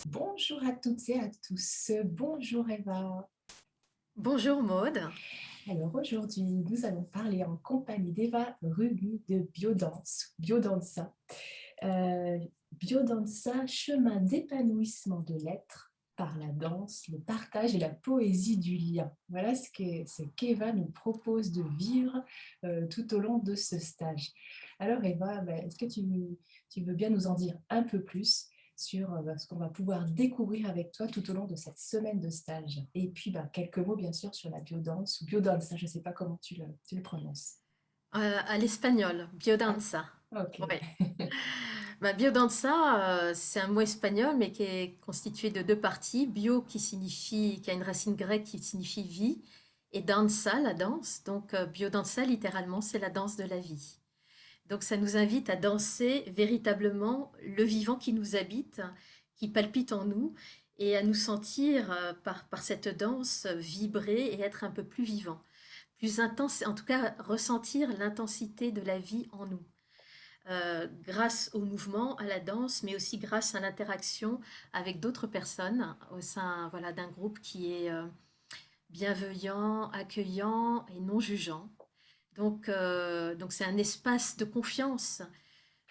Bonjour à toutes et à tous. Bonjour Eva. Bonjour Maude. Alors aujourd'hui, nous allons parler en compagnie d'Eva Ruby de Biodance, Biodanza. Euh, Biodanza, chemin d'épanouissement de l'être par la danse, le partage et la poésie du lien. Voilà ce qu'Eva nous propose de vivre tout au long de ce stage. Alors Eva, est-ce que tu veux bien nous en dire un peu plus sur ce qu'on va pouvoir découvrir avec toi tout au long de cette semaine de stage? Et puis quelques mots bien sûr sur la biodanse ou biodanza, je ne sais pas comment tu le prononces. À l'espagnol, Ah, biodanza. ok. Oui. Biodanza, c'est un mot espagnol, mais qui est constitué de deux parties. Bio, qui a une racine grecque qui signifie vie, et danza, la danse. Donc, biodanza, littéralement, c'est la danse de la vie. Donc, ça nous invite à danser véritablement le vivant qui nous habite, qui palpite en nous, et à nous sentir, par cette danse, vibrer et être un peu plus vivant. Plus intense, en tout cas ressentir l'intensité de la vie en nous, grâce au mouvement, à la danse, mais aussi grâce à l'interaction avec d'autres personnes au sein voilà, d'un groupe qui est bienveillant, accueillant et non jugeant. Donc c'est un espace de confiance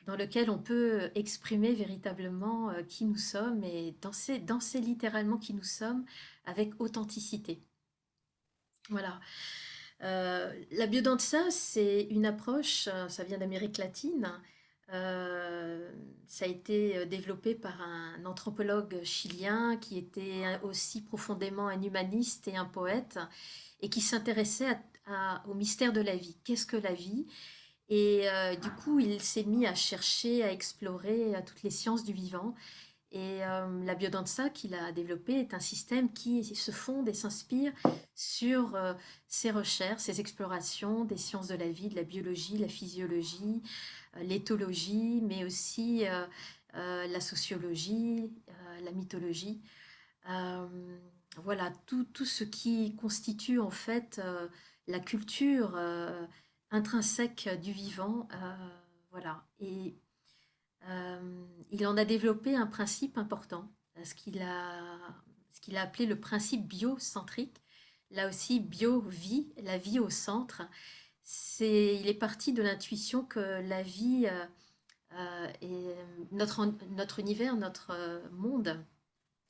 dans lequel on peut exprimer véritablement qui nous sommes et danser littéralement qui nous sommes avec authenticité. Voilà. La biodanza, c'est une approche, ça vient d'Amérique latine. Ça a été développé par un anthropologue chilien qui était aussi profondément un humaniste et un poète et qui s'intéressait au mystère de la vie. Qu'est-ce que la vie? Et du coup, il s'est mis à chercher, à explorer toutes les sciences du vivant. Et la biodanza qu'il a développé est un système qui se fonde et s'inspire sur ses recherches, ses explorations des sciences de la vie, de la biologie, la physiologie, l'éthologie, mais aussi la sociologie, la mythologie. Euh, voilà, tout ce qui constitue en fait la culture intrinsèque du vivant. Voilà. Et il en a développé un principe important, ce qu'il a appelé le principe biocentrique. Là aussi, bio-vie, la vie au centre. Il est parti de l'intuition que la vie et notre univers, notre monde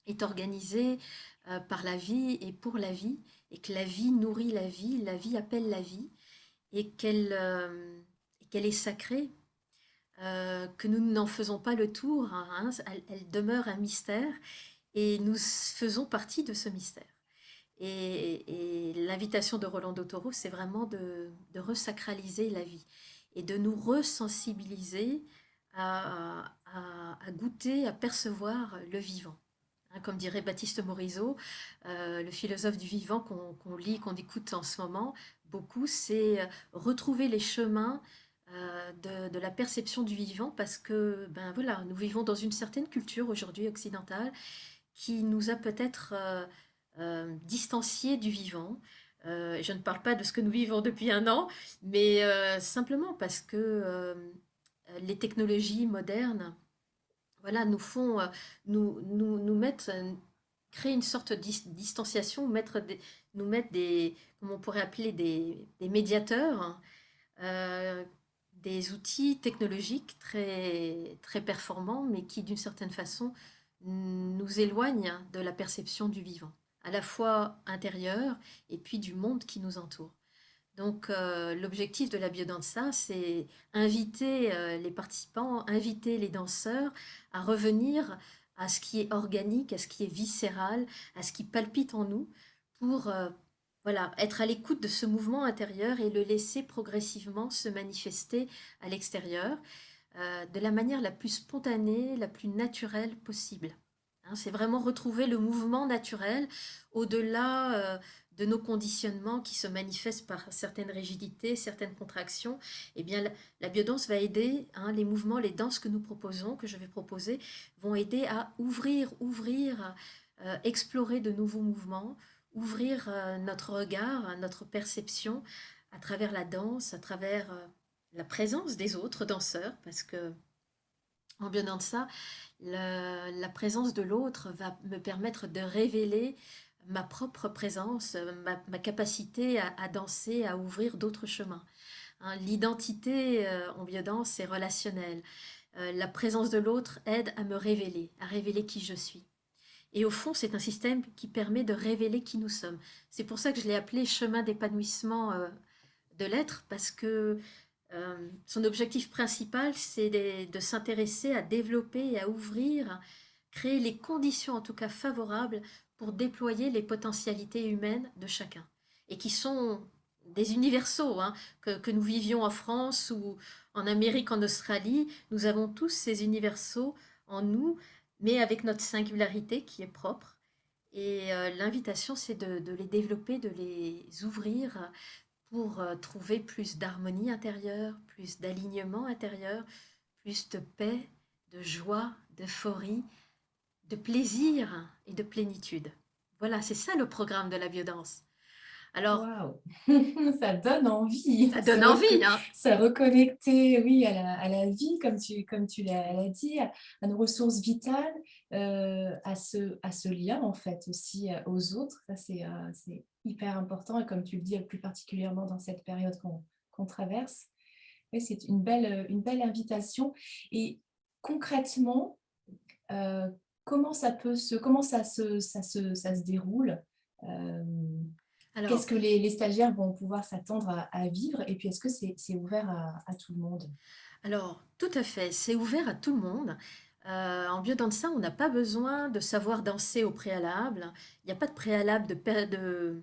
est organisé par la vie et pour la vie, et que la vie nourrit la vie appelle la vie, et qu'elle est sacrée, que nous n'en faisons pas le tour, hein, elle demeure un mystère et nous faisons partie de ce mystère. Et l'invitation de Rolando Toro, c'est vraiment de resacraliser la vie et de nous resensibiliser à goûter, à percevoir le vivant. Hein, comme dirait Baptiste Morisot, le philosophe du vivant qu'on lit, qu'on écoute en ce moment beaucoup, c'est retrouver les chemins de la perception du vivant parce que ben voilà, nous vivons dans une certaine culture aujourd'hui occidentale qui nous a peut-être distanciés du vivant. Je ne parle pas de ce que nous vivons depuis un an, mais simplement parce que les technologies modernes voilà, nous font nous mettre créer une sorte de distanciation, nous mettre des, comme on pourrait appeler des médiateurs, hein, euh, des outils technologiques très performants, mais qui, d'une certaine façon, nous éloignent de la perception du vivant, à la fois intérieur et puis du monde qui nous entoure. Donc, l'objectif de la biodanza, c'est inviter les participants, inviter les danseurs à revenir à ce qui est organique, à ce qui est viscéral, à ce qui palpite en nous, pour voilà, être à l'écoute de ce mouvement intérieur et le laisser progressivement se manifester à l'extérieur de la manière la plus spontanée, la plus naturelle possible. Hein, c'est vraiment retrouver le mouvement naturel au-delà de nos conditionnements qui se manifestent par certaines rigidités, certaines contractions. Eh bien, la biodanse va aider, hein, les mouvements, les danses que nous proposons, que je vais proposer, vont aider à ouvrir, explorer de nouveaux mouvements, ouvrir notre regard, notre perception à travers la danse, à travers la présence des autres danseurs, parce que En biodanza, la présence de l'autre va me permettre de révéler ma propre présence, ma capacité à danser, à ouvrir d'autres chemins. Hein. L'identité en biodanse, c'est relationnel. La présence de l'autre aide à révéler qui je suis. Et au fond, c'est un système qui permet de révéler qui nous sommes. C'est pour ça que je l'ai appelé chemin d'épanouissement de l'être, parce que son objectif principal, c'est de s'intéresser à développer et à ouvrir, créer les conditions en tout cas favorables pour déployer les potentialités humaines de chacun. Et qui sont des universaux, hein, que nous vivions en France ou en Amérique, en Australie. Nous avons tous ces universaux en nous, mais avec notre singularité qui est propre. Et l'invitation, c'est de les développer, de les ouvrir pour trouver plus d'harmonie intérieure, plus d'alignement intérieur, plus de paix, de joie, d'euphorie, de plaisir et de plénitude. Voilà, c'est ça le programme de la biodanse. Alors, Waouh, ça donne envie, ça donne envie, hein? se reconnecter, oui, à la vie, comme tu l'as dit, à nos ressources vitales, à ce lien, en fait, aussi aux autres. Ça, c'est hyper important. Et comme tu le dis, plus particulièrement dans cette période qu'on traverse, ouais, c'est une belle invitation. Et concrètement, euh, comment ça se déroule? Euh, Alors, Qu'est-ce que les stagiaires vont pouvoir s'attendre à vivre? Et puis, est-ce que c'est ouvert à tout le monde? alors, tout à fait, c'est ouvert à tout le monde. En biodanza, on n'a pas besoin de savoir danser au préalable. Il n'y a pas de préalable de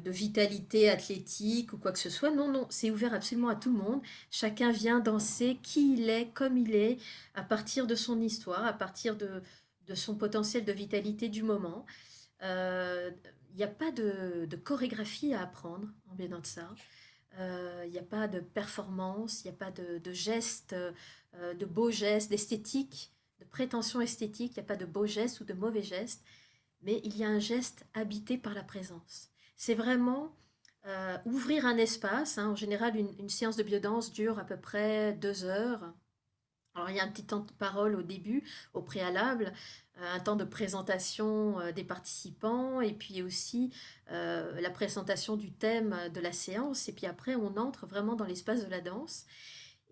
vitalité athlétique ou quoi que ce soit. Non, non, c'est ouvert absolument à tout le monde. Chacun vient danser qui il est, comme il est, à partir de son histoire, à partir de son potentiel de vitalité du moment. Euh, Il n'y a pas de chorégraphie à apprendre en biodanza. Il n'y a pas de performance, il n'y a pas de gestes, de beaux gestes, d'esthétique, de prétention esthétique, il n'y a pas de beaux gestes ou de mauvais gestes, mais il y a un geste habité par la présence. C'est vraiment ouvrir un espace. Hein. En général, une séance de biodanse dure à peu près 2 heures. Alors, il y a un petit temps de parole au début, au préalable, un temps de présentation des participants, et puis aussi la présentation du thème de la séance. Et puis après, on entre vraiment dans l'espace de la danse.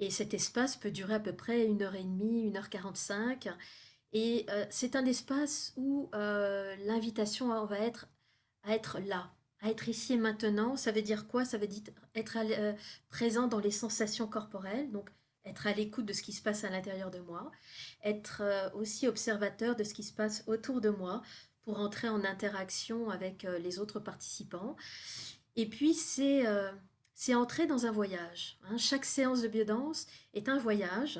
Et cet espace peut durer à peu près 1 heure et demie, 1 h 45. Et c'est un espace où l'invitation va être à être là, à être ici et maintenant. Ça veut dire quoi? Ça veut dire être présent dans les sensations corporelles, donc être à l'écoute de ce qui se passe à l'intérieur de moi, être aussi observateur de ce qui se passe autour de moi pour entrer en interaction avec les autres participants. Et puis c'est entrer dans un voyage. Hein. Chaque séance de biodanse est un voyage,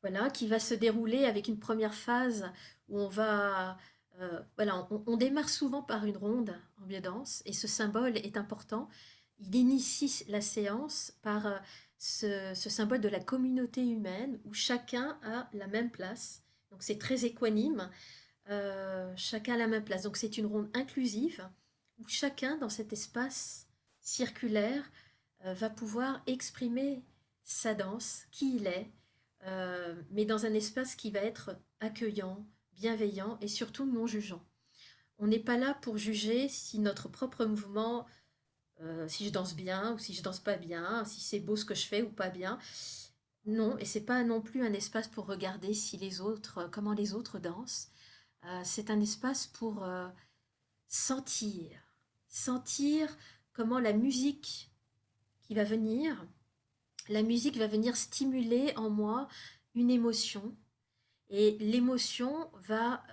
voilà, qui va se dérouler avec une première phase où on va, voilà, on démarre souvent par une ronde en biodanse et ce symbole est important. Il initie la séance par ce symbole de la communauté humaine où chacun a la même place. Donc c'est très équanime, chacun a la même place. Donc c'est une ronde inclusive où chacun dans cet espace circulaire va pouvoir exprimer sa danse, qui il est, mais dans un espace qui va être accueillant, bienveillant et surtout non jugeant. On n'est pas là pour juger si notre propre mouvement, si je danse bien ou si je danse pas bien, si c'est beau ce que je fais ou pas bien. Non, et c'est pas non plus un espace pour regarder si les autres, comment les autres dansent. C'est un espace pour sentir, sentir comment la musique va venir stimuler en moi une émotion et l'émotion va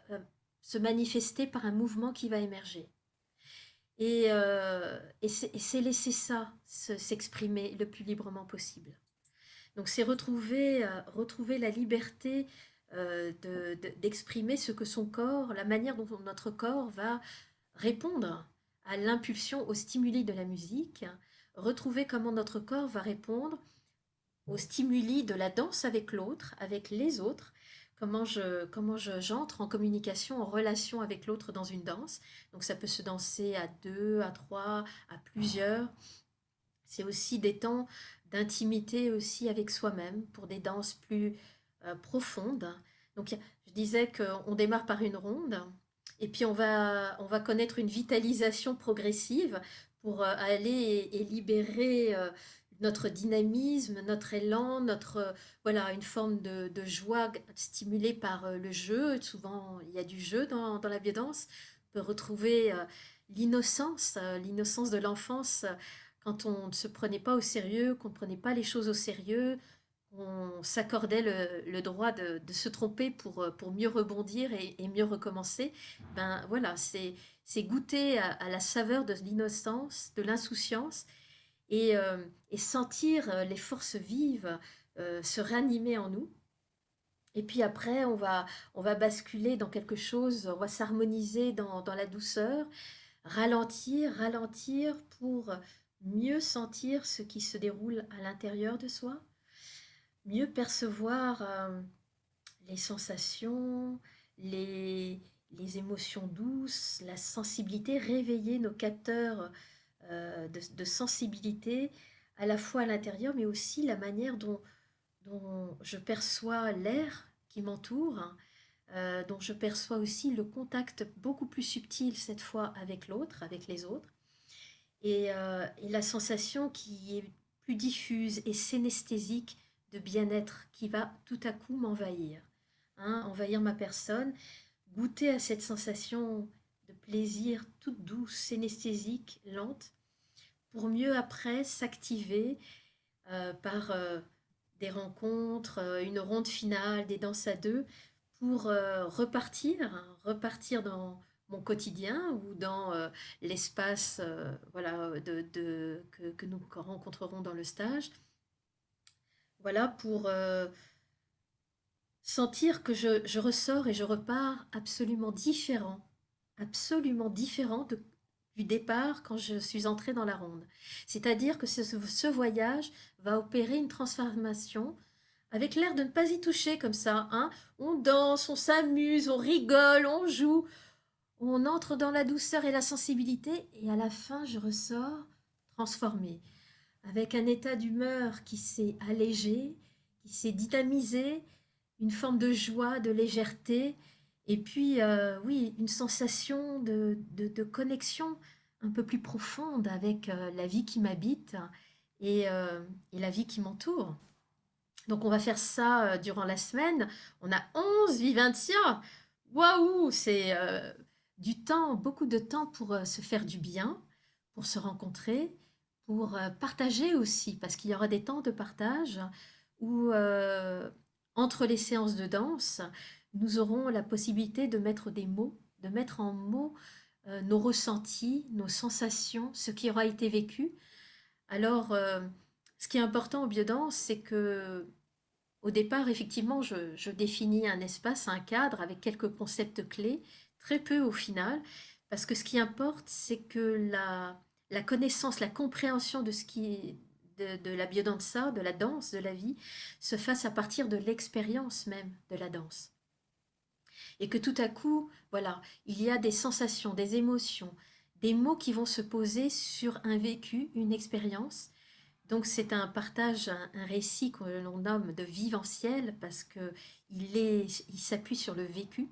se manifester par un mouvement qui va émerger. Et c'est laisser ça s'exprimer le plus librement possible. Donc c'est retrouver la liberté d'exprimer ce que son corps, la manière dont notre corps va répondre à l'impulsion, au stimuli de la musique, retrouver comment notre corps va répondre aux stimuli de la danse avec l'autre, avec les autres, j'entre en communication, en relation avec l'autre dans une danse. Donc ça peut se danser à deux, à trois, à plusieurs. C'est aussi des temps d'intimité aussi avec soi-même pour des danses plus profondes. Donc je disais qu'on démarre par une ronde et puis on va connaître une vitalisation progressive pour aller et libérer notre dynamisme, notre élan, voilà, une forme de joie stimulée par le jeu. Souvent, il y a du jeu dans la biodanse. On peut retrouver l'innocence de l'enfance quand on ne se prenait pas au sérieux, qu'on ne prenait pas les choses au sérieux, on s'accordait le droit de se tromper pour mieux rebondir et mieux recommencer. Ben voilà, c'est goûter à la saveur de l'innocence, de l'insouciance et sentir les forces vives se ranimer en nous. Et puis après, on va basculer dans quelque chose, on va s'harmoniser dans la douceur, ralentir, ralentir pour mieux sentir ce qui se déroule à l'intérieur de soi, mieux percevoir les sensations, les, les émotions douces, la sensibilité, réveiller nos capteurs de sensibilité à la fois à l'intérieur, mais aussi la manière dont je perçois l'air qui m'entoure, hein, dont je perçois aussi le contact beaucoup plus subtil cette fois avec l'autre, avec les autres, et la sensation qui est plus diffuse et synesthésique de bien-être qui va tout à coup m'envahir, hein, envahir ma personne, goûter à cette sensation de plaisir toute douce, synesthésique, lente, pour mieux après s'activer par des rencontres, une ronde finale, des danses à deux, pour repartir, hein, repartir dans mon quotidien ou dans l'espace voilà, que nous rencontrerons dans le stage. Voilà, pour sentir que je ressors et je repars absolument différent du départ quand je suis entrée dans la ronde. C'est-à-dire que ce voyage va opérer une transformation avec l'air de ne pas y toucher comme ça, hein. On danse, on s'amuse, on rigole, on joue, on entre dans la douceur et la sensibilité, et à la fin, je ressors transformée, avec un état d'humeur qui s'est allégé, qui s'est dynamisé, une forme de joie, de légèreté, et puis, oui, une sensation de connexion un peu plus profonde avec la vie qui m'habite et la vie qui m'entoure. Donc on va faire ça durant la semaine. On a 11 viventia. Waouh, c'est du temps, beaucoup de temps pour se faire du bien, pour se rencontrer, pour partager aussi, parce qu'il y aura des temps de partage où entre les séances de danse, nous aurons la possibilité de mettre des mots, de mettre en mots nos ressentis, nos sensations, ce qui aura été vécu. Alors, ce qui est important au biodanse, c'est que au départ, effectivement, je définis un espace, un cadre avec quelques concepts clés, très peu au final, parce que ce qui importe, c'est que la connaissance, la compréhension de ce qui est de la biodanza, de la danse, de la vie, se fasse à partir de l'expérience même de la danse. Et que tout à coup, voilà, il y a des sensations, des émotions, des mots qui vont se poser sur un vécu, une expérience, donc c'est un partage, un récit que l'on nomme de viventiel parce que il s'appuie sur le vécu.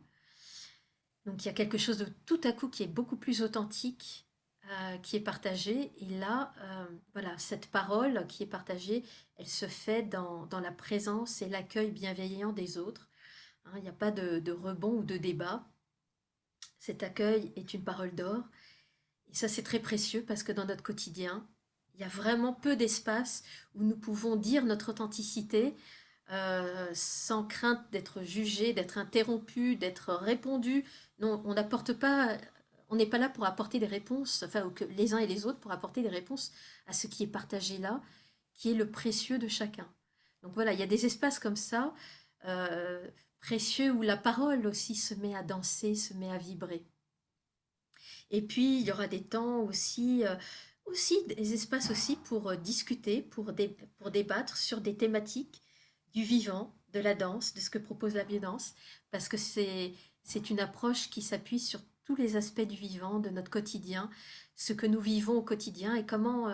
Donc il y a quelque chose de tout à coup qui est beaucoup plus authentique, qui est partagé. Et là, voilà, cette parole qui est partagée, elle se fait dans la présence et l'accueil bienveillant des autres, hein. Il n'y a pas de rebond ou de débat. Cet accueil est une parole d'or. Et ça, c'est très précieux parce que dans notre quotidien, il y a vraiment peu d'espace où nous pouvons dire notre authenticité sans crainte d'être jugé, d'être interrompu, d'être répondu. Non, on n'apporte pas, on n'est pas là pour apporter des réponses, enfin, ou que les uns et les autres pour apporter des réponses à ce qui est partagé là, qui est le précieux de chacun. Donc voilà, il y a des espaces comme ça, euh, précieux, où la parole aussi se met à danser, se met à vibrer. Et puis, il y aura des temps aussi, aussi des espaces aussi pour discuter, pour débattre sur des thématiques du vivant, de la danse, de ce que propose la biodanse, parce que c'est une approche qui s'appuie sur tous les aspects du vivant, de notre quotidien, ce que nous vivons au quotidien et comment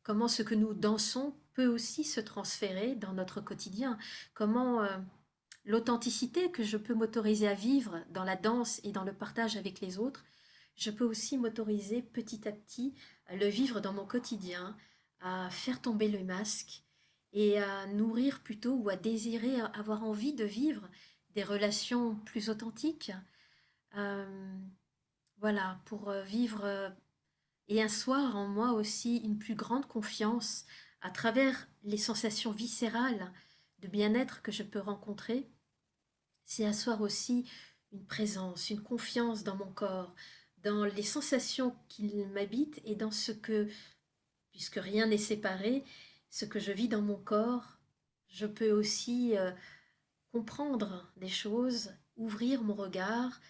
comment ce que nous dansons peut aussi se transférer dans notre quotidien, comment l'authenticité que je peux m'autoriser à vivre dans la danse et dans le partage avec les autres, je peux aussi m'autoriser petit à petit à le vivre dans mon quotidien, à faire tomber le masque et à nourrir plutôt ou à désirer, avoir envie de vivre des relations plus authentiques. Euh, voilà, pour vivre et asseoir en moi aussi une plus grande confiance à travers les sensations viscérales de bien-être que je peux rencontrer. C'est asseoir aussi une présence, une confiance dans mon corps, dans les sensations qui m'habitent et dans ce que, puisque rien n'est séparé, ce que je vis dans mon corps, je peux aussi comprendre des choses, ouvrir mon regard,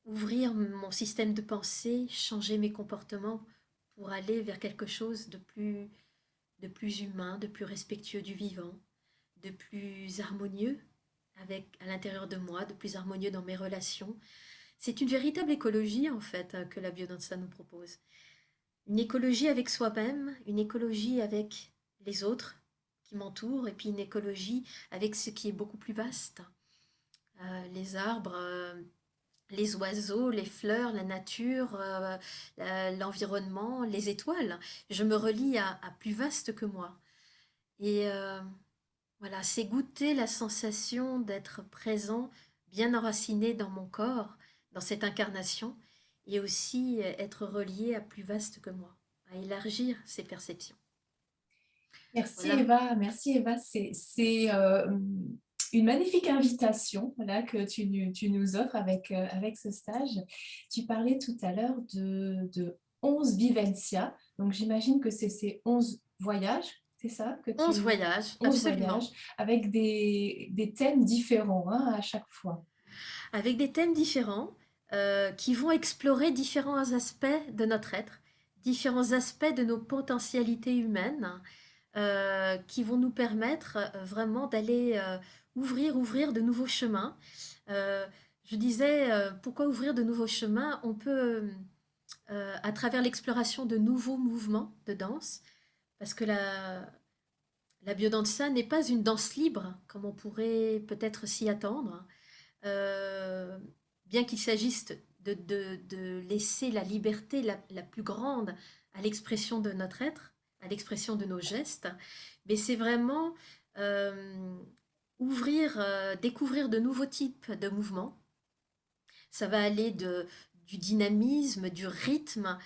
ouvrir mon système de pensée, changer mes comportements pour aller vers quelque chose de plus humain, de plus respectueux du vivant, de plus harmonieux avec à l'intérieur de moi, de plus harmonieux dans mes relations. C'est une véritable écologie en fait que la biodanza nous propose. Une écologie avec soi-même, une écologie avec les autres qui m'entourent et puis une écologie avec ce qui est beaucoup plus vaste. Les arbres, les oiseaux, les fleurs, la nature, l'environnement, les étoiles. Je me relie à plus vaste que moi. Et voilà, c'est goûter la sensation d'être présent, bien enraciné dans mon corps, dans cette incarnation, et aussi être relié à plus vaste que moi, à élargir ses perceptions. Merci Voilà. Eva, merci Eva. C'est une magnifique invitation voilà, que tu nous offres avec ce stage. Tu parlais tout à l'heure de 11 vivencia, donc j'imagine que c'est ces 11 voyages, c'est ça que 11 tu... voyages, 11 voyages absolument, avec des thèmes différents hein, à chaque fois. avec des thèmes différents qui vont explorer différents aspects de notre être, différents aspects de nos potentialités humaines, qui vont nous permettre vraiment d'aller ouvrir de nouveaux chemins. Euh, je disais, pourquoi ouvrir de nouveaux chemins? On peut, à travers l'exploration de nouveaux mouvements de danse, parce que la biodanza n'est pas une danse libre, comme on pourrait peut-être s'y attendre. Euh, Bien qu'il s'agisse de laisser la liberté la plus grande à l'expression de notre être, à l'expression de nos gestes, mais c'est vraiment euh, découvrir de nouveaux types de mouvements. Ça va aller du dynamisme, du rythme,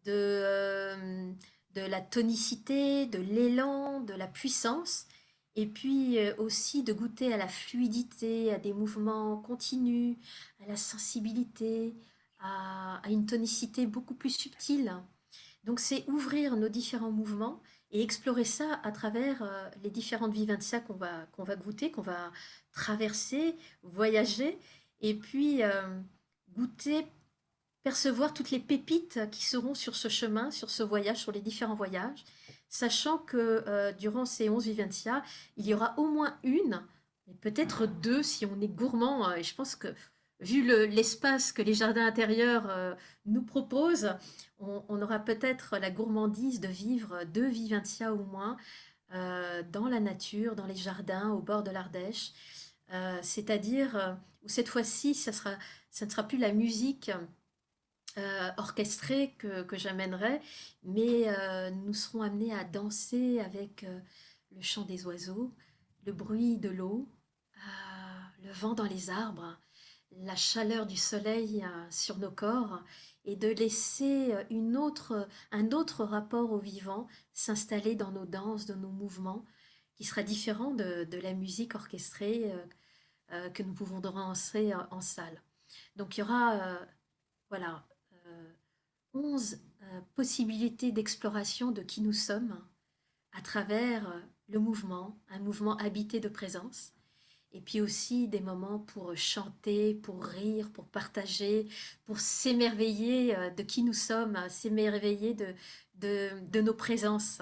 de, euh, de la tonicité, de l'élan, de la puissance, et puis aussi de goûter à la fluidité, à des mouvements continus, à la sensibilité, à une tonicité beaucoup plus subtile. Donc c'est ouvrir nos différents mouvements et explorer ça à travers les différentes vivencias qu'on va goûter, qu'on va traverser, voyager, et puis goûter, percevoir toutes les pépites qui seront sur ce chemin, sur ce voyage, sur les différents voyages, sachant que durant ces 11 vivencias, il y aura au moins une, et peut-être deux si on est gourmand, et je pense que vu l'espace que les jardins intérieurs nous proposent, on aura peut-être la gourmandise de vivre deux vivencias au moins dans la nature, dans les jardins, au bord de l'Ardèche. C'est-à-dire où cette fois-ci, ça ne sera plus la musique orchestrée que j'amènerai, mais nous serons amenés à danser avec le chant des oiseaux, le bruit de l'eau, le vent dans les arbres, la chaleur du soleil sur nos corps et de laisser un autre rapport au vivant s'installer dans nos danses, dans nos mouvements, qui sera différent de la musique orchestrée que nous pouvons danser en salle. Donc il y aura voilà, 11 possibilités d'exploration de qui nous sommes à travers le mouvement, un mouvement habité de présence, et puis aussi des moments pour chanter, pour rire, pour partager, pour s'émerveiller de qui nous sommes, s'émerveiller de nos présences.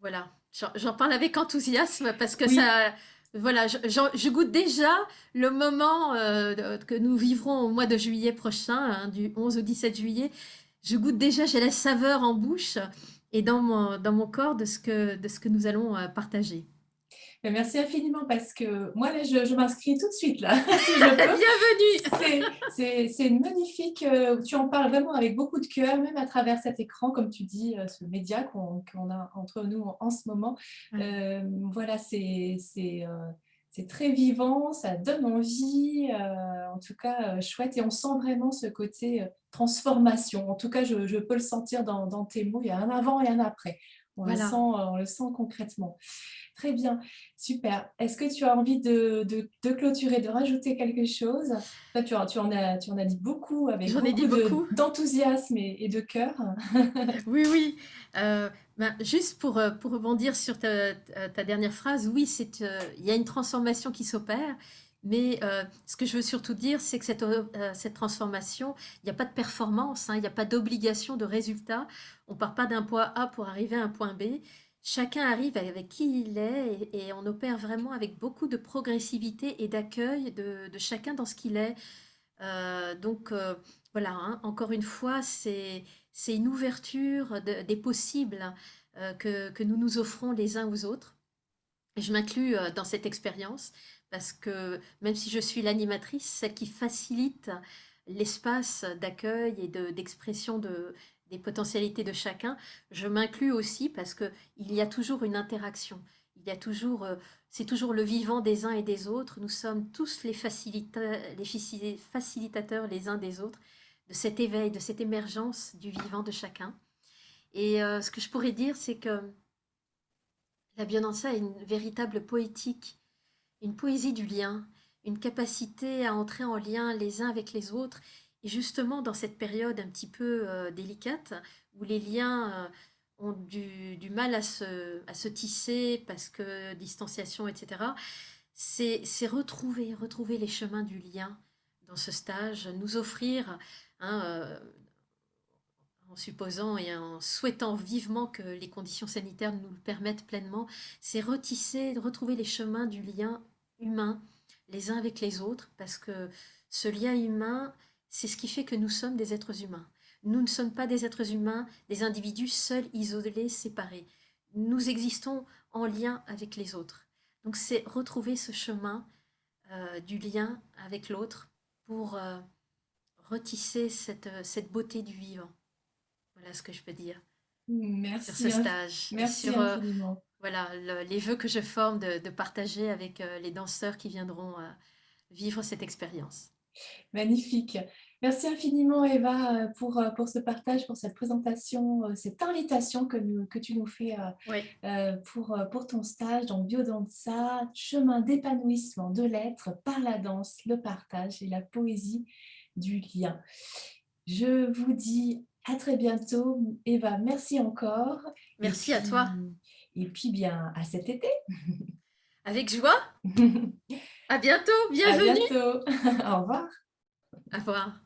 Voilà, j'en parle avec enthousiasme parce que Oui, ça, voilà, je goûte déjà le moment que nous vivrons au mois de juillet prochain, hein, du 11 au 17 juillet. Je goûte déjà, j'ai la saveur en bouche et dans mon corps de ce que nous allons partager. Mais merci infiniment parce que moi, là, je m'inscris tout de suite, là, si je peux. Bienvenue! C'est une magnifique, tu en parles vraiment avec beaucoup de cœur, même à travers cet écran, comme tu dis, ce média qu'on a entre nous en ce moment. Ouais. Voilà, c'est très vivant, ça donne envie, en tout cas, chouette et on sent vraiment ce côté, transformation. En tout cas, je peux le sentir dans tes mots, il y a un avant et un après. Voilà. On le sent concrètement. Très bien, super. Est-ce que tu as envie de clôturer, de rajouter quelque chose? Toi, tu en as dit beaucoup avec J'en ai dit beaucoup beaucoup. d'enthousiasme et de cœur. Oui, oui. Juste pour rebondir sur ta dernière phrase, oui, il y a une transformation qui s'opère, mais ce que je veux surtout dire, c'est que cette transformation, il n'y a pas de performance, hein, il n'y a pas d'obligation de résultat. On part pas d'un point A pour arriver à un point B. Chacun arrive avec qui il est et on opère vraiment avec beaucoup de progressivité et d'accueil de chacun dans ce qu'il est. Donc voilà, hein, encore une fois, c'est une ouverture des possibles que nous nous offrons les uns aux autres. Et je m'inclus dans cette expérience parce que même si je suis l'animatrice, celle qui facilite l'espace d'accueil et d'expression des potentialités de chacun, je m'inclus aussi parce que il y a toujours une interaction. Il y a toujours, c'est toujours le vivant des uns et des autres. Nous sommes tous les facilitateurs les uns des autres de cet éveil, de cette émergence du vivant de chacun. Et ce que je pourrais dire, c'est que la Biodanza est une véritable poétique, une poésie du lien, une capacité à entrer en lien les uns avec les autres. Et justement, dans cette période un petit peu délicate, où les liens ont du mal à se tisser parce que distanciation, etc., c'est retrouver les chemins du lien dans ce stage, nous offrir, hein, en supposant et en souhaitant vivement que les conditions sanitaires nous le permettent pleinement, c'est retisser, retrouver les chemins du lien humain les uns avec les autres, parce que ce lien humain, c'est ce qui fait que nous sommes des êtres humains. Nous ne sommes pas des êtres humains, des individus seuls, isolés, séparés. Nous existons en lien avec les autres. Donc c'est retrouver ce chemin du lien avec l'autre pour retisser cette beauté du vivant. Voilà ce que je peux dire sur ce Merci, stage et merci sur infiniment. voilà, les vœux que je forme de partager avec les danseurs qui viendront vivre cette expérience. Magnifique. Merci infiniment, Eva, pour ce partage, pour cette présentation, cette invitation que tu nous fais Oui, pour ton stage dans Biodanza, chemin d'épanouissement de l'être par la danse, le partage et la poésie du lien. Je vous dis à très bientôt. Eva, merci encore. merci à toi. Et puis bien, à cet été. Avec joie. À bientôt. À Bienvenue. bientôt. Au revoir. Au revoir.